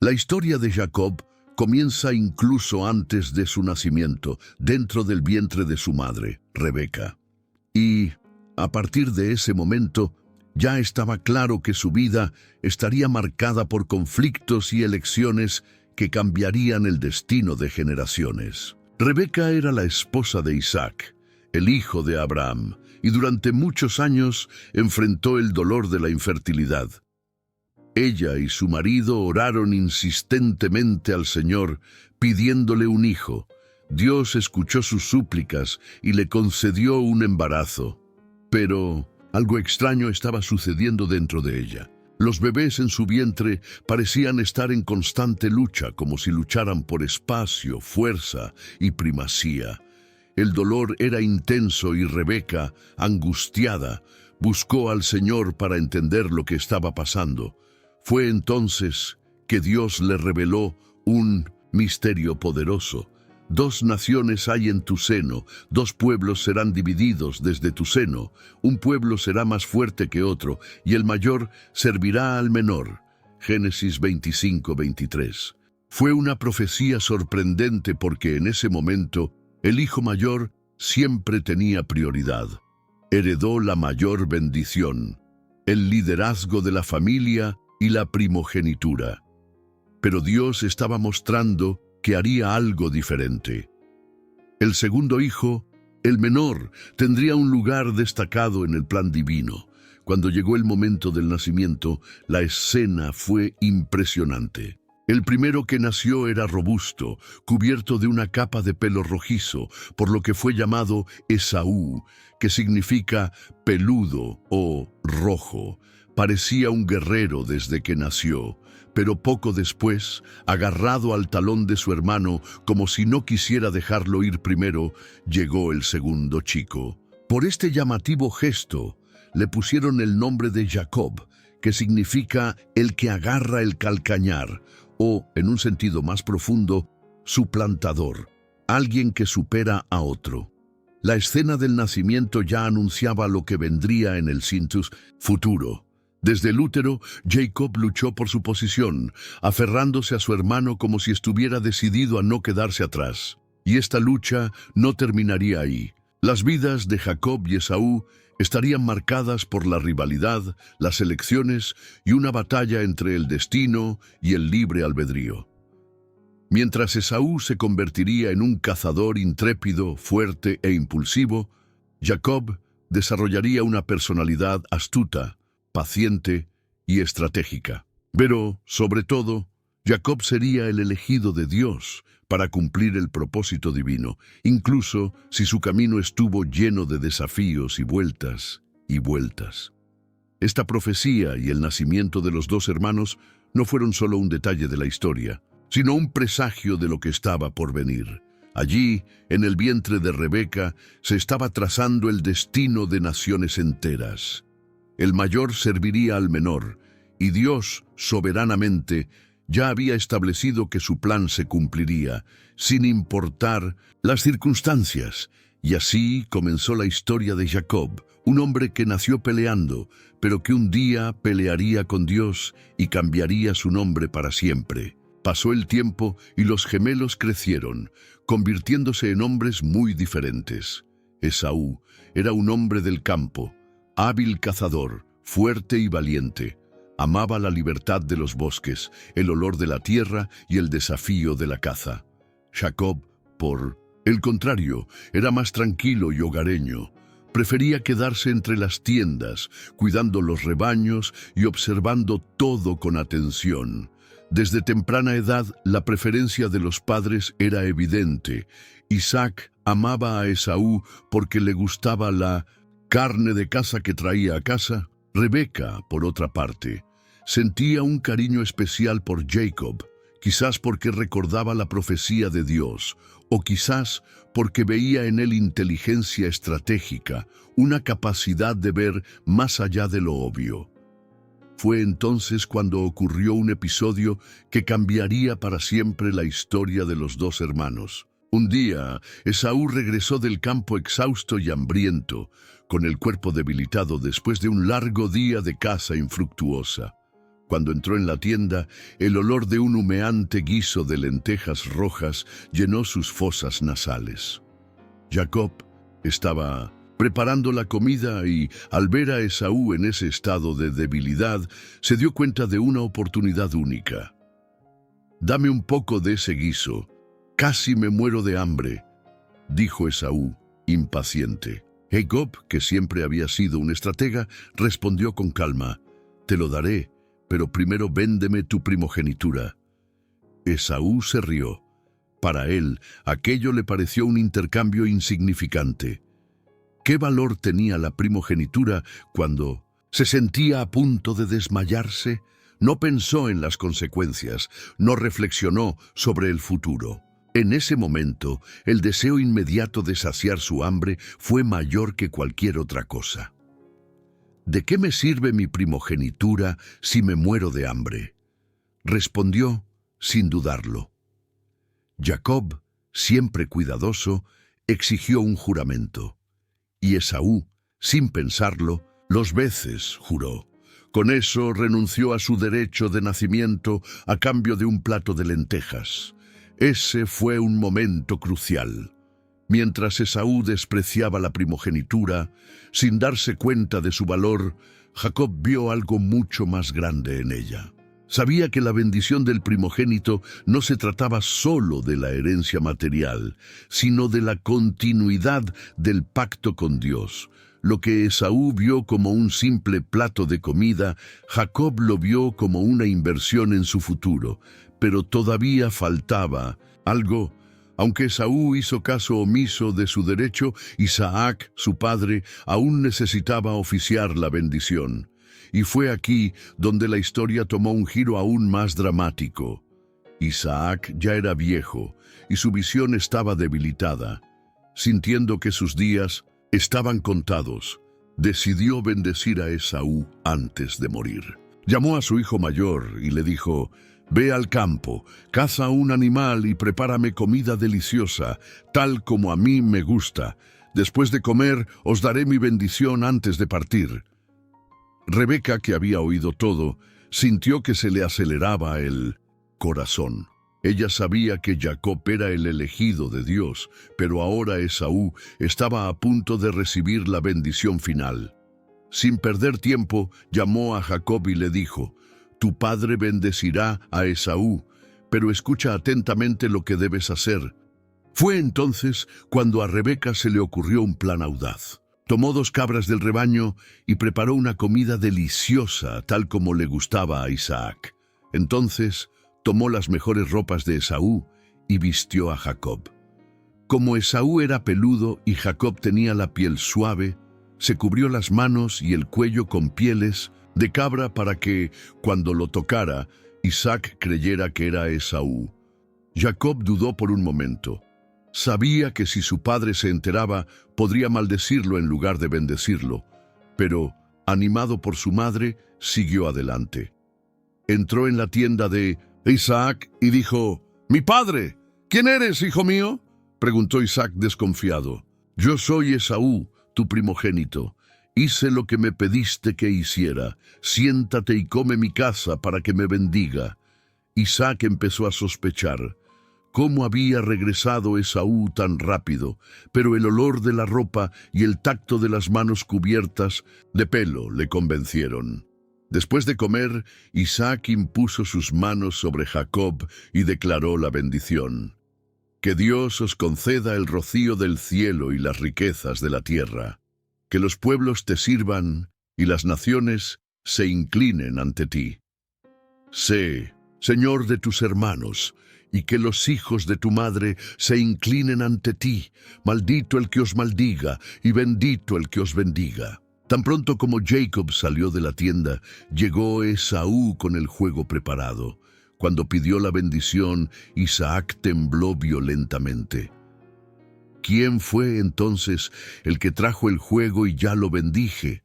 La historia de Jacob comienza incluso antes de su nacimiento, dentro del vientre de su madre, Rebeca. Y, a partir de ese momento, ya estaba claro que su vida estaría marcada por conflictos y elecciones que cambiarían el destino de generaciones. Rebeca era la esposa de Isaac, el hijo de Abraham, y durante muchos años enfrentó el dolor de la infertilidad. Ella y su marido oraron insistentemente al Señor, pidiéndole un hijo. Dios escuchó sus súplicas y le concedió un embarazo. Pero algo extraño estaba sucediendo dentro de ella. Los bebés en su vientre parecían estar en constante lucha, como si lucharan por espacio, fuerza y primacía. El dolor era intenso y Rebeca, angustiada, buscó al Señor para entender lo que estaba pasando. Fue entonces que Dios le reveló un misterio poderoso. 2 naciones hay en tu seno, 2 pueblos serán divididos desde tu seno. Un pueblo será más fuerte que otro, y el mayor servirá al menor. Génesis 25:23. Fue una profecía sorprendente porque en ese momento el hijo mayor siempre tenía prioridad. Heredó la mayor bendición, el liderazgo de la familia y la primogenitura. Pero Dios estaba mostrando que haría algo diferente. El segundo hijo, el menor, tendría un lugar destacado en el plan divino. Cuando llegó el momento del nacimiento, la escena fue impresionante. El primero que nació era robusto, cubierto de una capa de pelo rojizo, por lo que fue llamado Esaú, que significa peludo o rojo. Parecía un guerrero desde que nació, pero poco después, agarrado al talón de su hermano, como si no quisiera dejarlo ir primero, llegó el segundo chico. Por este llamativo gesto, le pusieron el nombre de Jacob, que significa el que agarra el calcañar, o, en un sentido más profundo, suplantador, alguien que supera a otro. La escena del nacimiento ya anunciaba lo que vendría en el Sintus futuro. Desde el útero, Jacob luchó por su posición, aferrándose a su hermano como si estuviera decidido a no quedarse atrás. Y esta lucha no terminaría ahí. Las vidas de Jacob y Esaú estarían marcadas por la rivalidad, las elecciones y una batalla entre el destino y el libre albedrío. Mientras Esaú se convertiría en un cazador intrépido, fuerte e impulsivo, Jacob desarrollaría una personalidad astuta, paciente y estratégica. Pero, sobre todo, Jacob sería el elegido de Dios para cumplir el propósito divino, incluso si su camino estuvo lleno de desafíos y vueltas y vueltas. Esta profecía y el nacimiento de los 2 hermanos no fueron solo un detalle de la historia, sino un presagio de lo que estaba por venir. Allí, en el vientre de Rebeca, se estaba trazando el destino de naciones enteras. El mayor serviría al menor, y Dios, soberanamente, ya había establecido que su plan se cumpliría, sin importar las circunstancias. Y así comenzó la historia de Jacob, un hombre que nació peleando, pero que un día pelearía con Dios y cambiaría su nombre para siempre. Pasó el tiempo y los gemelos crecieron, convirtiéndose en hombres muy diferentes. Esaú era un hombre del campo, hábil cazador, fuerte y valiente. Amaba la libertad de los bosques, el olor de la tierra y el desafío de la caza. Jacob, por el contrario, era más tranquilo y hogareño. Prefería quedarse entre las tiendas, cuidando los rebaños y observando todo con atención. Desde temprana edad, la preferencia de los padres era evidente. Isaac amaba a Esaú porque le gustaba la carne de caza que traía a casa. Rebeca, por otra parte, sentía un cariño especial por Jacob, quizás porque recordaba la profecía de Dios, o quizás porque veía en él inteligencia estratégica, una capacidad de ver más allá de lo obvio. Fue entonces cuando ocurrió un episodio que cambiaría para siempre la historia de los 2 hermanos. Un día, Esaú regresó del campo exhausto y hambriento, con el cuerpo debilitado después de un largo día de caza infructuosa. Cuando entró en la tienda, el olor de un humeante guiso de lentejas rojas llenó sus fosas nasales. Jacob estaba preparando la comida y, al ver a Esaú en ese estado de debilidad, se dio cuenta de una oportunidad única. «Dame un poco de ese guiso. Casi me muero de hambre», dijo Esaú, impaciente. Jacob, que siempre había sido un estratega, respondió con calma: «Te lo daré, pero primero véndeme tu primogenitura». Esaú se rió. Para él, aquello le pareció un intercambio insignificante. ¿Qué valor tenía la primogenitura cuando se sentía a punto de desmayarse? No pensó en las consecuencias, no reflexionó sobre el futuro. En ese momento, el deseo inmediato de saciar su hambre fue mayor que cualquier otra cosa. «¿De qué me sirve mi primogenitura si me muero de hambre?», respondió sin dudarlo. Jacob, siempre cuidadoso, exigió un juramento. Y Esaú, sin pensarlo, 2 veces juró. Con eso renunció a su derecho de nacimiento a cambio de un plato de lentejas. Ese fue un momento crucial. Mientras Esaú despreciaba la primogenitura, sin darse cuenta de su valor, Jacob vio algo mucho más grande en ella. Sabía que la bendición del primogénito no se trataba solo de la herencia material, sino de la continuidad del pacto con Dios. Lo que Esaú vio como un simple plato de comida, Jacob lo vio como una inversión en su futuro. Pero todavía faltaba algo. Aunque Esaú hizo caso omiso de su derecho, Isaac, su padre, aún necesitaba oficiar la bendición. Y fue aquí donde la historia tomó un giro aún más dramático. Isaac ya era viejo y su visión estaba debilitada. Sintiendo que sus días estaban contados, decidió bendecir a Esaú antes de morir. Llamó a su hijo mayor y le dijo: «Ve al campo, caza un animal y prepárame comida deliciosa, tal como a mí me gusta. Después de comer, os daré mi bendición antes de partir». Rebeca, que había oído todo, sintió que se le aceleraba el corazón. Ella sabía que Jacob era el elegido de Dios, pero ahora Esaú estaba a punto de recibir la bendición final. Sin perder tiempo, llamó a Jacob y le dijo: «Tu padre bendecirá a Esaú, pero escucha atentamente lo que debes hacer». Fue entonces cuando a Rebeca se le ocurrió un plan audaz. Tomó 2 cabras del rebaño y preparó una comida deliciosa, tal como le gustaba a Isaac. Entonces tomó las mejores ropas de Esaú y vistió a Jacob. Como Esaú era peludo y Jacob tenía la piel suave, se cubrió las manos y el cuello con pieles de cabra para que, cuando lo tocara, Isaac creyera que era Esaú. Jacob dudó por un momento. Sabía que si su padre se enteraba, podría maldecirlo en lugar de bendecirlo, pero, animado por su madre, siguió adelante. Entró en la tienda de Isaac y dijo: «¡Mi padre! ¿Quién eres, hijo mío?», preguntó Isaac desconfiado. «Yo soy Esaú, tu primogénito. Hice lo que me pediste que hiciera. Siéntate y come mi caza para que me bendiga». Isaac empezó a sospechar. ¿Cómo había regresado Esaú tan rápido? Pero el olor de la ropa y el tacto de las manos cubiertas de pelo le convencieron. Después de comer, Isaac impuso sus manos sobre Jacob y declaró la bendición. «Que Dios os conceda el rocío del cielo y las riquezas de la tierra. Que los pueblos te sirvan y las naciones se inclinen ante ti. Sé, Señor de tus hermanos, y que los hijos de tu madre se inclinen ante ti. Maldito el que os maldiga, y bendito el que os bendiga». Tan pronto como Jacob salió de la tienda, llegó Esaú con el juego preparado. Cuando pidió la bendición, Isaac tembló violentamente. «¿Quién fue entonces el que trajo el juego y ya lo bendije?»,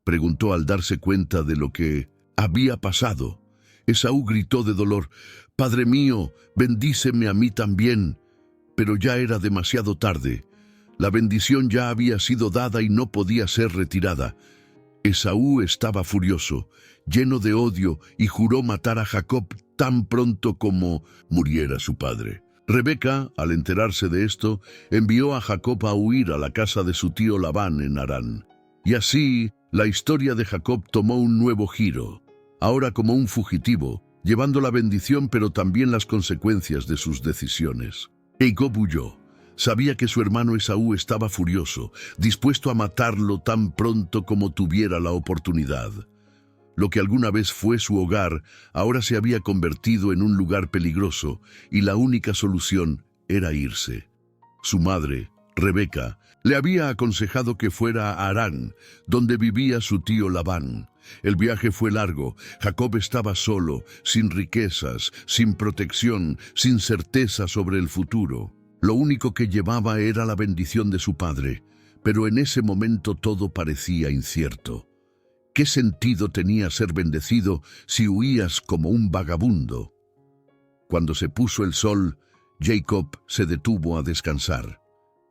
preguntó al darse cuenta de lo que había pasado. Esaú gritó de dolor: «Padre mío, bendíceme a mí también». Pero ya era demasiado tarde. La bendición ya había sido dada y no podía ser retirada. Esaú estaba furioso, lleno de odio, y juró matar a Jacob tan pronto como muriera su padre. Rebeca, al enterarse de esto, envió a Jacob a huir a la casa de su tío Labán en Harán. Y así, la historia de Jacob tomó un nuevo giro, ahora como un fugitivo, llevando la bendición pero también las consecuencias de sus decisiones. Jacob huyó. Sabía que su hermano Esaú estaba furioso, dispuesto a matarlo tan pronto como tuviera la oportunidad. Lo que alguna vez fue su hogar, ahora se había convertido en un lugar peligroso, y la única solución era irse. Su madre, Rebeca, le había aconsejado que fuera a Harán, donde vivía su tío Labán. El viaje fue largo. Jacob estaba solo, sin riquezas, sin protección, sin certeza sobre el futuro. Lo único que llevaba era la bendición de su padre, pero en ese momento todo parecía incierto. ¿Qué sentido tenía ser bendecido si huías como un vagabundo? Cuando se puso el sol, Jacob se detuvo a descansar.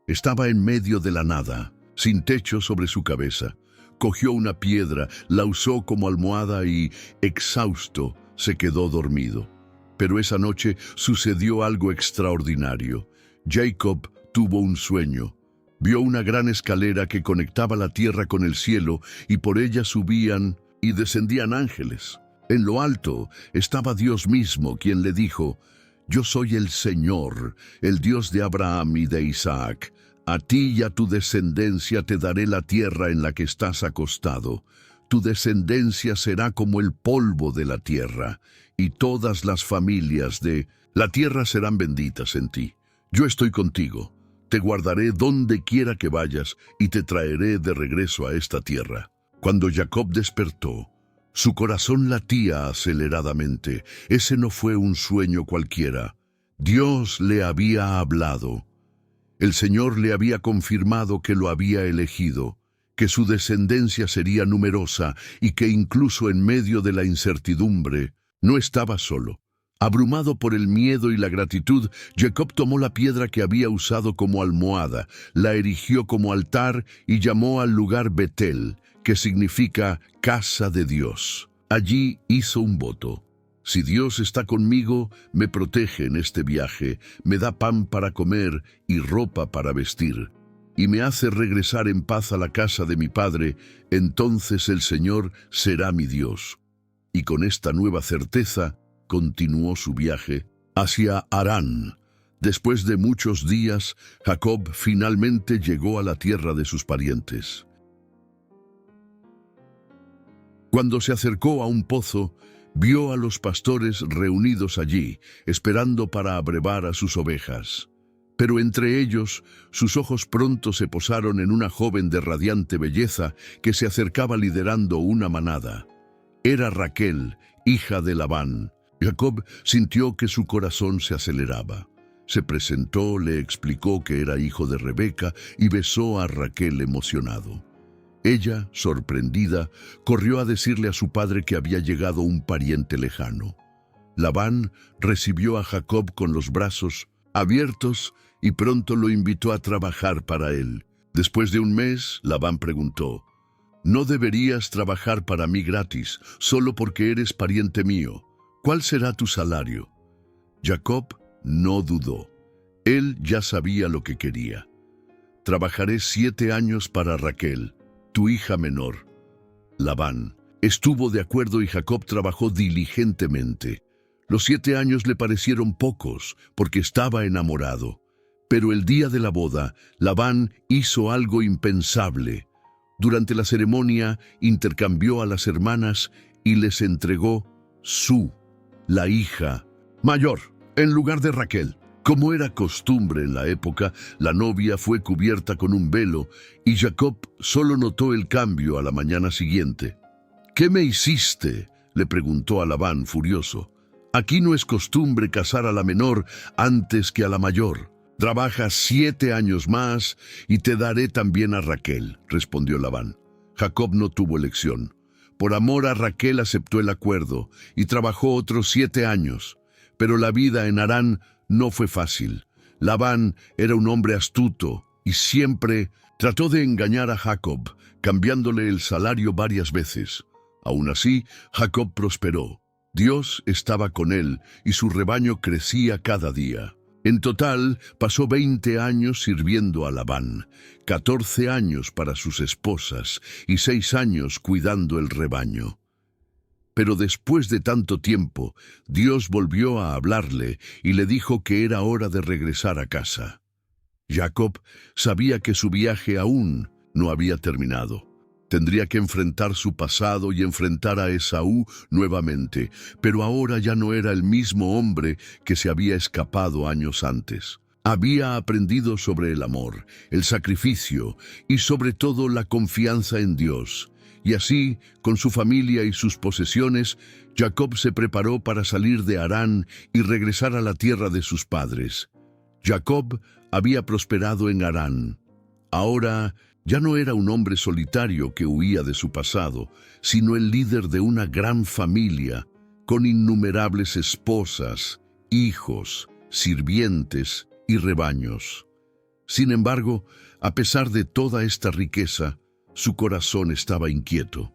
Estaba en medio de la nada, sin techo sobre su cabeza. Cogió una piedra, la usó como almohada y, exhausto, se quedó dormido. Pero esa noche sucedió algo extraordinario. Jacob tuvo un sueño. Vio una gran escalera que conectaba la tierra con el cielo, y por ella subían y descendían ángeles. En lo alto estaba Dios mismo, quien le dijo: «Yo soy el Señor, el Dios de Abraham y de Isaac. A ti y a tu descendencia te daré la tierra en la que estás acostado. Tu descendencia será como el polvo de la tierra, y todas las familias de la tierra serán benditas en ti. Yo estoy contigo. Te guardaré donde quiera que vayas y te traeré de regreso a esta tierra». Cuando Jacob despertó, su corazón latía aceleradamente. Ese no fue un sueño cualquiera. Dios le había hablado. El Señor le había confirmado que lo había elegido, que su descendencia sería numerosa y que incluso en medio de la incertidumbre no estaba solo. Abrumado por el miedo y la gratitud, Jacob tomó la piedra que había usado como almohada, la erigió como altar y llamó al lugar Betel, que significa casa de Dios. Allí hizo un voto: «Si Dios está conmigo, me protege en este viaje, me da pan para comer y ropa para vestir, y me hace regresar en paz a la casa de mi padre, entonces el Señor será mi Dios». Y con esta nueva certeza, continuó su viaje hacia Harán. Después de muchos días, Jacob finalmente llegó a la tierra de sus parientes. Cuando se acercó a un pozo, vio a los pastores reunidos allí, esperando para abrevar a sus ovejas. Pero entre ellos, sus ojos pronto se posaron en una joven de radiante belleza que se acercaba liderando una manada. Era Raquel, hija de Labán. Jacob sintió que su corazón se aceleraba. Se presentó, le explicó que era hijo de Rebeca y besó a Raquel emocionado. Ella, sorprendida, corrió a decirle a su padre que había llegado un pariente lejano. Labán recibió a Jacob con los brazos abiertos y pronto lo invitó a trabajar para él. Después de un mes, Labán preguntó: «¿No deberías trabajar para mí gratis, solo porque eres pariente mío? ¿Cuál será tu salario?». Jacob no dudó. Él ya sabía lo que quería. «Trabajaré 7 años para Raquel, tu hija menor». Labán estuvo de acuerdo y Jacob trabajó diligentemente. Los 7 años le parecieron pocos porque estaba enamorado. Pero el día de la boda, Labán hizo algo impensable. Durante la ceremonia intercambió a las hermanas y les entregó la hija mayor, en lugar de Raquel. Como era costumbre en la época, la novia fue cubierta con un velo y Jacob solo notó el cambio a la mañana siguiente. «¿Qué me hiciste?», le preguntó a Labán furioso. «Aquí no es costumbre casar a la menor antes que a la mayor. Trabaja 7 años más y te daré también a Raquel», respondió Labán. Jacob no tuvo elección. Por amor a Raquel aceptó el acuerdo y trabajó otros 7 años. Pero la vida en Harán no fue fácil. Labán era un hombre astuto, y siempre trató de engañar a Jacob, cambiándole el salario varias veces. Aún así, Jacob prosperó. Dios estaba con él y su rebaño crecía cada día. En total, pasó 20 años sirviendo a Labán, 14 años para sus esposas y 6 años cuidando el rebaño. Pero después de tanto tiempo, Dios volvió a hablarle y le dijo que era hora de regresar a casa. Jacob sabía que su viaje aún no había terminado. Tendría que enfrentar su pasado y enfrentar a Esaú nuevamente, pero ahora ya no era el mismo hombre que se había escapado años antes. Había aprendido sobre el amor, el sacrificio y sobre todo la confianza en Dios. Y así, con su familia y sus posesiones, Jacob se preparó para salir de Harán y regresar a la tierra de sus padres. Jacob había prosperado en Harán. Ahora ya no era un hombre solitario que huía de su pasado, sino el líder de una gran familia, con innumerables esposas, hijos, sirvientes y rebaños. Sin embargo, a pesar de toda esta riqueza, su corazón estaba inquieto.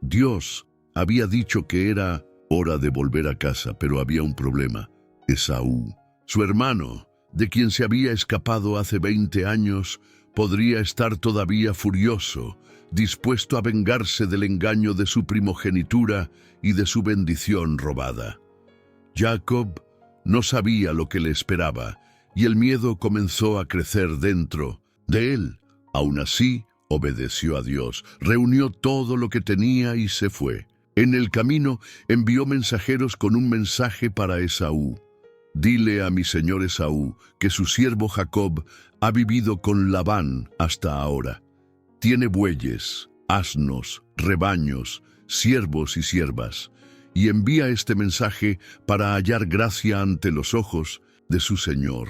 Dios había dicho que era hora de volver a casa, pero había un problema. Esaú, su hermano, de quien se había escapado hace 20 años, podría estar todavía furioso, dispuesto a vengarse del engaño de su primogenitura y de su bendición robada. Jacob no sabía lo que le esperaba, y el miedo comenzó a crecer dentro de él. Aún así, obedeció a Dios, reunió todo lo que tenía y se fue. En el camino envió mensajeros con un mensaje para Esaú. Dile a mi señor Esaú que su siervo Jacob ha vivido con Labán hasta ahora. Tiene bueyes, asnos, rebaños, siervos y siervas, y envía este mensaje para hallar gracia ante los ojos de su señor.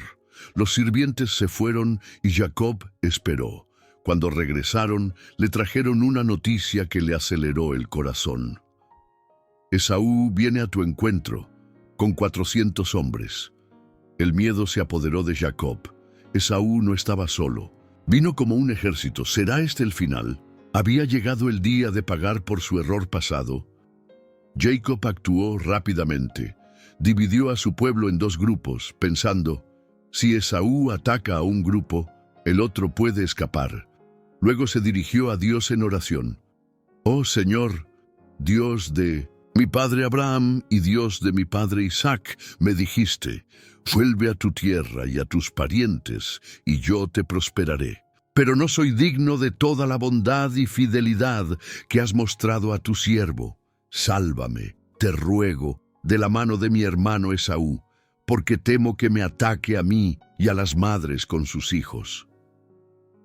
Los sirvientes se fueron y Jacob esperó. Cuando regresaron, le trajeron una noticia que le aceleró el corazón. Esaú viene a tu encuentro con 400 hombres. El miedo se apoderó de Jacob. Esaú no estaba solo. Vino como un ejército. ¿Será este el final? ¿Había llegado el día de pagar por su error pasado? Jacob actuó rápidamente. Dividió a su pueblo en 2 grupos, pensando, si Esaú ataca a un grupo, el otro puede escapar. Luego se dirigió a Dios en oración. Oh Señor, Dios de mi padre Abraham y Dios de mi padre Isaac, me dijiste, vuelve a tu tierra y a tus parientes, y yo te prosperaré. Pero no soy digno de toda la bondad y fidelidad que has mostrado a tu siervo. Sálvame, te ruego, de la mano de mi hermano Esaú, porque temo que me ataque a mí y a las madres con sus hijos.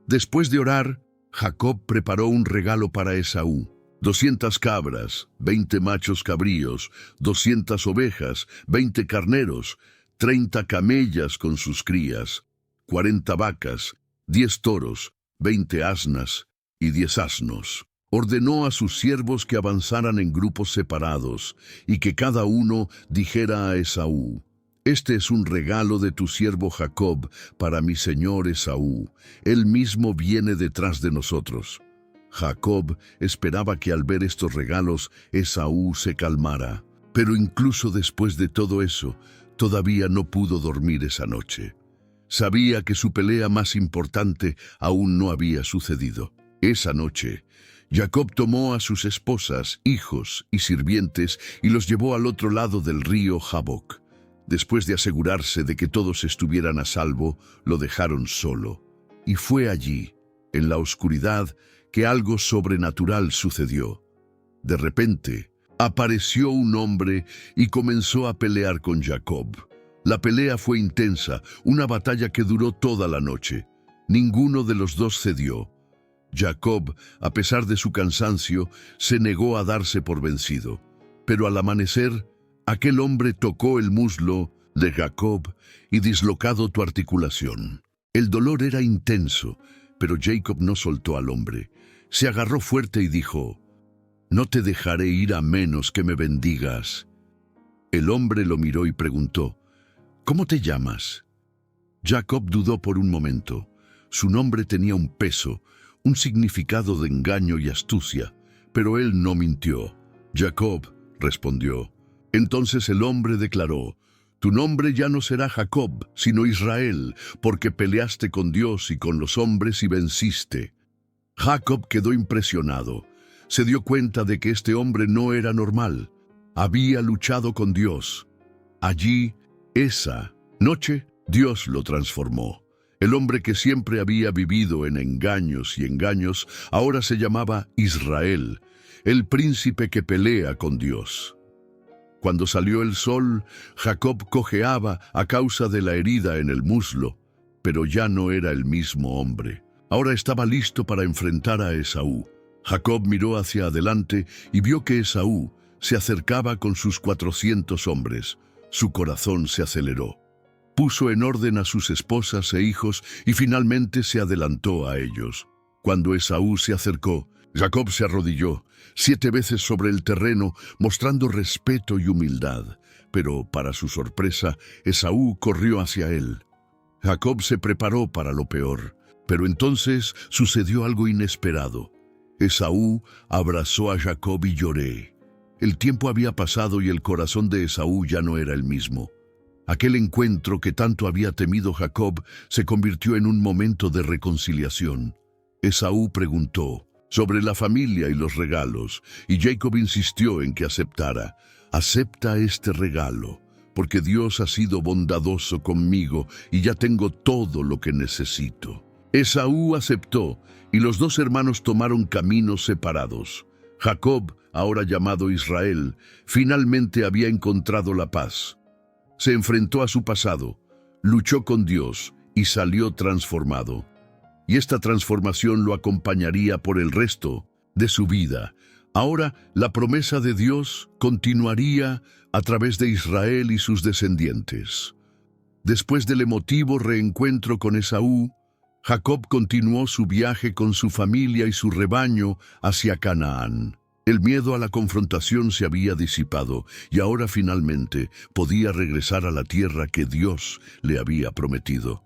Después de orar, Jacob preparó un regalo para Esaú. 200 cabras, 20 machos cabríos, 200 ovejas, 20 carneros, 30 camellas con sus crías, 40 vacas, 10 toros, 20 asnas y 10 asnos. Ordenó a sus siervos que avanzaran en grupos separados y que cada uno dijera a Esaú, este es un regalo de tu siervo Jacob para mi señor Esaú. Él mismo viene detrás de nosotros. Jacob esperaba que al ver estos regalos Esaú se calmara, pero incluso después de todo eso, todavía no pudo dormir esa noche. Sabía que su pelea más importante aún no había sucedido. Esa noche, Jacob tomó a sus esposas, hijos y sirvientes y los llevó al otro lado del río Jaboc. Después de asegurarse de que todos estuvieran a salvo, lo dejaron solo. Y fue allí, en la oscuridad, que algo sobrenatural sucedió. De repente, apareció un hombre y comenzó a pelear con Jacob. La pelea fue intensa, una batalla que duró toda la noche. Ninguno de los dos cedió. Jacob, a pesar de su cansancio, se negó a darse por vencido. Pero al amanecer, aquel hombre tocó el muslo de Jacob y dislocado tu articulación. El dolor era intenso, pero Jacob no soltó al hombre. Se agarró fuerte y dijo, «No te dejaré ir a menos que me bendigas». El hombre lo miró y preguntó, «¿Cómo te llamas?». Jacob dudó por un momento. Su nombre tenía un peso, un significado de engaño y astucia, pero él no mintió. Jacob respondió. Entonces el hombre declaró: tu nombre ya no será Jacob, sino Israel, porque peleaste con Dios y con los hombres y venciste. Jacob quedó impresionado. Se dio cuenta de que este hombre no era normal. Había luchado con Dios. Allí, esa noche, Dios lo transformó. El hombre que siempre había vivido en engaños y engaños, ahora se llamaba Israel, el príncipe que pelea con Dios. Cuando salió el sol, Jacob cojeaba a causa de la herida en el muslo, pero ya no era el mismo hombre. Ahora estaba listo para enfrentar a Esaú. Jacob miró hacia adelante y vio que Esaú se acercaba con sus 400 hombres. Su corazón se aceleró. Puso en orden a sus esposas e hijos y finalmente se adelantó a ellos. Cuando Esaú se acercó, Jacob se arrodilló 7 veces sobre el terreno, mostrando respeto y humildad. Pero, para su sorpresa, Esaú corrió hacia él. Jacob se preparó para lo peor, pero entonces sucedió algo inesperado. Esaú abrazó a Jacob y lloré. El tiempo había pasado y el corazón de Esaú ya no era el mismo. Aquel encuentro que tanto había temido Jacob se convirtió en un momento de reconciliación. Esaú preguntó sobre la familia y los regalos, y Jacob insistió en que aceptara. Acepta este regalo, porque Dios ha sido bondadoso conmigo y ya tengo todo lo que necesito. Esaú aceptó, y los 2 hermanos tomaron caminos separados. Jacob, ahora llamado Israel, finalmente había encontrado la paz. Se enfrentó a su pasado, luchó con Dios y salió transformado. Y esta transformación lo acompañaría por el resto de su vida. Ahora, la promesa de Dios continuaría a través de Israel y sus descendientes. Después del emotivo reencuentro con Esaú, Jacob continuó su viaje con su familia y su rebaño hacia Canaán. El miedo a la confrontación se había disipado y ahora finalmente podía regresar a la tierra que Dios le había prometido.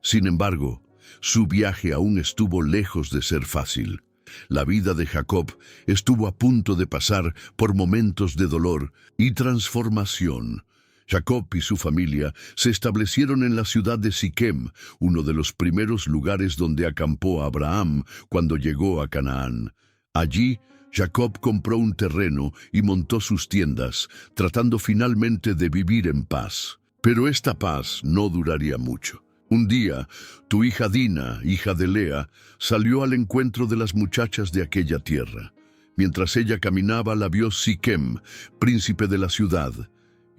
Sin embargo, su viaje aún estuvo lejos de ser fácil. La vida de Jacob estuvo a punto de pasar por momentos de dolor y transformación. Jacob y su familia se establecieron en la ciudad de Siquem, uno de los primeros lugares donde acampó Abraham cuando llegó a Canaán. Allí, Jacob compró un terreno y montó sus tiendas, tratando finalmente de vivir en paz. Pero esta paz no duraría mucho. Un día, tu hija Dina, hija de Lea, salió al encuentro de las muchachas de aquella tierra. Mientras ella caminaba, la vio Siquem, príncipe de la ciudad,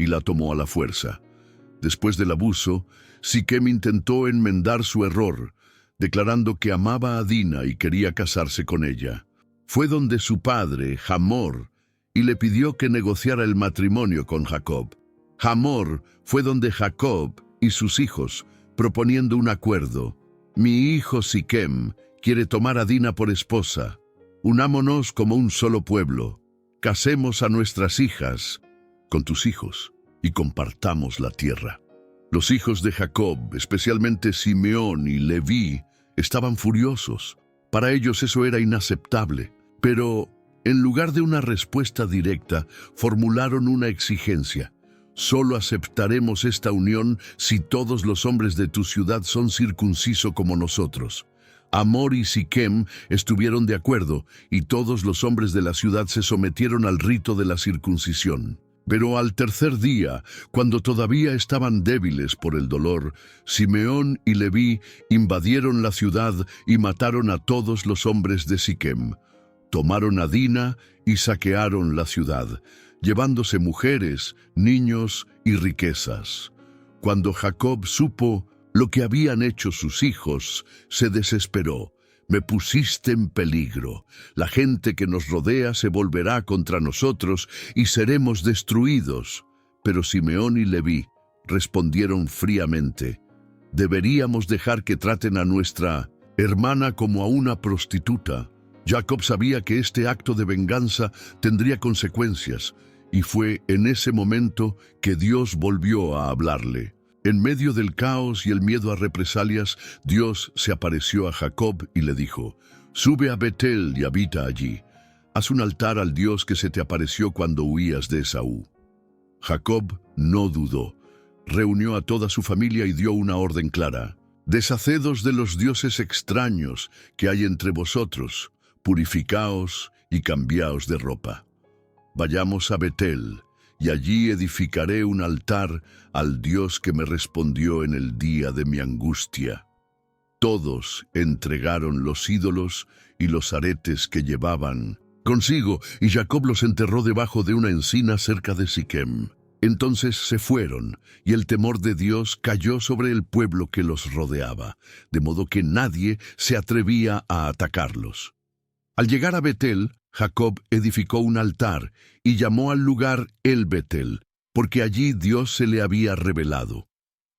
y la tomó a la fuerza. Después del abuso, Siquem intentó enmendar su error, declarando que amaba a Dina y quería casarse con ella. Fue donde su padre, Hamor, y le pidió que negociara el matrimonio con Jacob. Hamor fue donde Jacob y sus hijos, proponiendo un acuerdo. Mi hijo Siquem quiere tomar a Dina por esposa. Unámonos como un solo pueblo. Casemos a nuestras hijas con tus hijos y compartamos la tierra. Los hijos de Jacob, especialmente Simeón y Leví, estaban furiosos. Para ellos eso era inaceptable. Pero, en lugar de una respuesta directa, formularon una exigencia. Solo aceptaremos esta unión si todos los hombres de tu ciudad son circuncisos como nosotros. Hamor y Siquem estuvieron de acuerdo, y todos los hombres de la ciudad se sometieron al rito de la circuncisión. Pero al tercer día, cuando todavía estaban débiles por el dolor, Simeón y Leví invadieron la ciudad y mataron a todos los hombres de Siquem. Tomaron a Dina y saquearon la ciudad, llevándose mujeres, niños y riquezas. Cuando Jacob supo lo que habían hecho sus hijos, se desesperó. Me pusiste en peligro. La gente que nos rodea se volverá contra nosotros y seremos destruidos. Pero Simeón y Leví respondieron fríamente. Deberíamos dejar que traten a nuestra hermana como a una prostituta. Jacob sabía que este acto de venganza tendría consecuencias, y fue en ese momento que Dios volvió a hablarle. En medio del caos y el miedo a represalias, Dios se apareció a Jacob y le dijo: «Sube a Betel y habita allí. Haz un altar al Dios que se te apareció cuando huías de Esaú». Jacob no dudó. Reunió a toda su familia y dio una orden clara: «Deshacedos de los dioses extraños que hay entre vosotros, purificaos y cambiaos de ropa. Vayamos a Betel, y allí edificaré un altar al Dios que me respondió en el día de mi angustia». Todos entregaron los ídolos y los aretes que llevaban consigo, y Jacob los enterró debajo de una encina cerca de Siquem. Entonces se fueron, y el temor de Dios cayó sobre el pueblo que los rodeaba, de modo que nadie se atrevía a atacarlos. Al llegar a Betel, Jacob edificó un altar y llamó al lugar El Betel, porque allí Dios se le había revelado.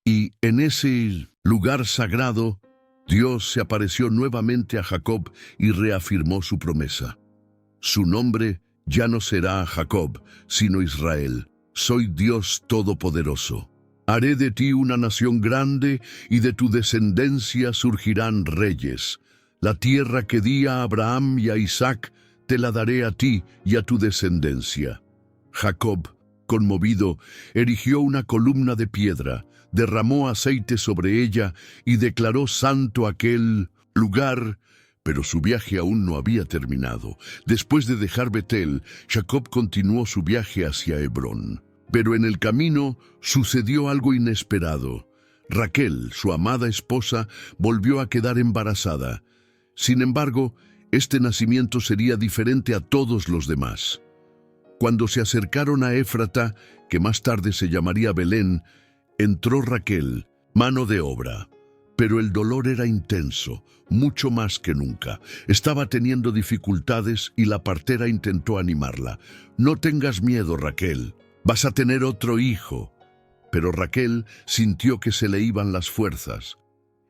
Y en ese lugar sagrado, Dios se apareció nuevamente a Jacob y reafirmó su promesa. Su nombre ya no será Jacob, sino Israel. Soy Dios Todopoderoso. Haré de ti una nación grande y de tu descendencia surgirán reyes. La tierra que di a Abraham y a Isaac, te la daré a ti y a tu descendencia. Jacob, conmovido, erigió una columna de piedra, derramó aceite sobre ella y declaró santo aquel lugar. Pero su viaje aún no había terminado. Después de dejar Betel, Jacob continuó su viaje hacia Hebrón. Pero en el camino sucedió algo inesperado. Raquel, su amada esposa, volvió a quedar embarazada. Sin embargo, este nacimiento sería diferente a todos los demás. Cuando se acercaron a Éfrata, que más tarde se llamaría Belén, entró Raquel, mano de obra. Pero el dolor era intenso, mucho más que nunca. Estaba teniendo dificultades y la partera intentó animarla. «No tengas miedo, Raquel, vas a tener otro hijo». Pero Raquel sintió que se le iban las fuerzas.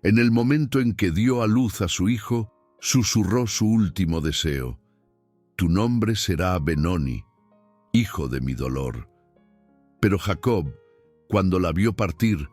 En el momento en que dio a luz a su hijo, susurró su último deseo: «Tu nombre será Benoni, hijo de mi dolor». Pero Jacob, cuando la vio partir,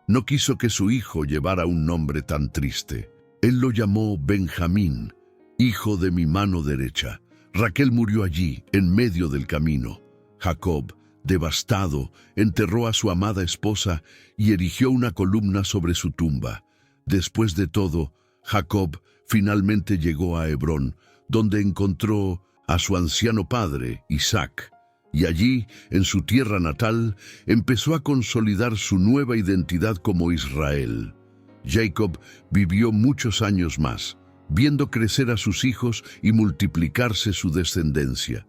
no quiso que su hijo llevara un nombre tan triste. Él lo llamó Benjamín, hijo de mi mano derecha. Raquel murió allí, en medio del camino. Jacob, devastado, enterró a su amada esposa y erigió una columna sobre su tumba. Después de todo, Jacob finalmente llegó a Hebrón, donde encontró a su anciano padre, Isaac. Y allí, en su tierra natal, empezó a consolidar su nueva identidad como Israel. Jacob vivió muchos años más, viendo crecer a sus hijos y multiplicarse su descendencia.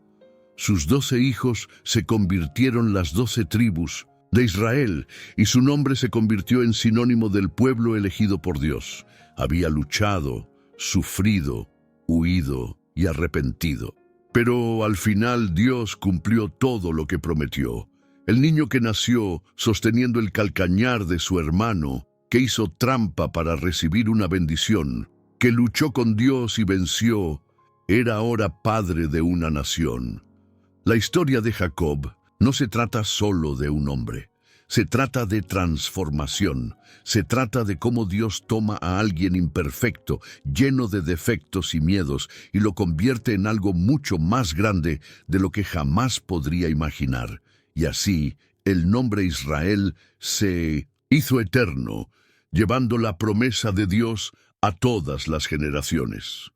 Sus 12 hijos se convirtieron las 12 tribus de Israel, y su nombre se convirtió en sinónimo del pueblo elegido por Dios. Había luchado, sufrido, huido y arrepentido. Pero al final Dios cumplió todo lo que prometió. El niño que nació sosteniendo el calcañar de su hermano, que hizo trampa para recibir una bendición, que luchó con Dios y venció, era ahora padre de una nación. La historia de Jacob no se trata solo de un hombre. Se trata de transformación. Se trata de cómo Dios toma a alguien imperfecto, lleno de defectos y miedos, y lo convierte en algo mucho más grande de lo que jamás podría imaginar. Y así, el nombre Israel se hizo eterno, llevando la promesa de Dios a todas las generaciones.